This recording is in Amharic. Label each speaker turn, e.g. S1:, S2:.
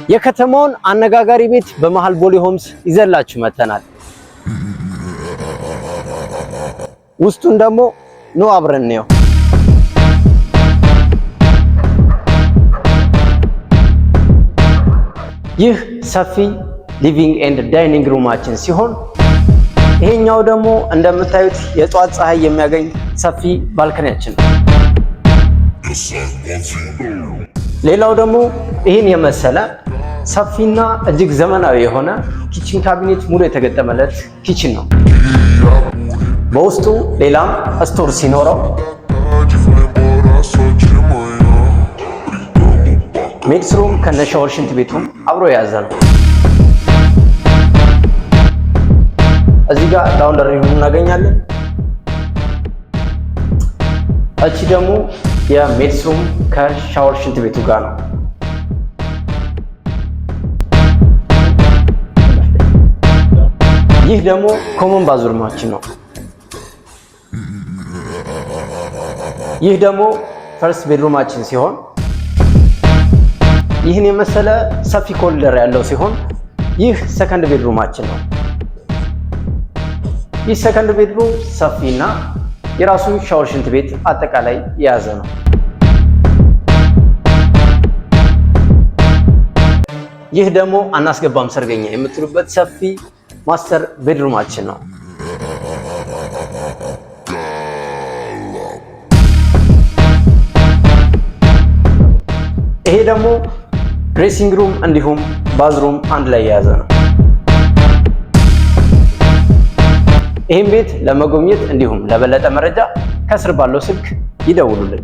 S1: የከተማውን አነጋጋሪ ቤት በመሃል ቦሌ ሆምስ ይዘላችሁ መተናል። ውስጡን ደግሞ ነው አብረን ነው። ይህ ሰፊ ሊቪንግ ኤንድ ዳይኒንግ ሩማችን ሲሆን ይሄኛው ደግሞ እንደምታዩት የጧት ፀሐይ የሚያገኝ ሰፊ ባልከኒያችን ነው። ሌላው ደግሞ ይህን የመሰለ ሰፊና እጅግ ዘመናዊ የሆነ ኪችን ካቢኔት ሙሉ የተገጠመለት ኪችን ነው። በውስጡ ሌላም ስቶር ሲኖረው ሜድስ ሩም ከነሻወር ሽንት ቤቱም አብሮ የያዘ ነው። እዚህ ጋር ላውንደሪ ሩም እናገኛለን። እቺ ደግሞ የሜድስ ሩም ከሻወር ሽንት ቤቱ ጋር ነው። ይህ ደግሞ ኮመን ባዝሩማችን ነው። ይህ ደግሞ ፈርስት ቤድሩማችን ሲሆን ይህን የመሰለ ሰፊ ኮሪደር ያለው ሲሆን ይህ ሰከንድ ቤድሩማችን ነው። ይህ ሰከንድ ቤድሩም ሰፊና የራሱን ሻወር ሽንት ቤት አጠቃላይ የያዘ ነው። ይህ ደግሞ አናስገባም ሰርገኛ የምትሉበት ሰፊ ማስተር ቤድሩማችን ነው። ይሄ ደግሞ ድሬሲንግ ሩም እንዲሁም ባዝሩም አንድ ላይ የያዘ ነው። ይህም ቤት ለመጎብኘት እንዲሁም ለበለጠ መረጃ ከስር ባለው ስልክ ይደውሉልን።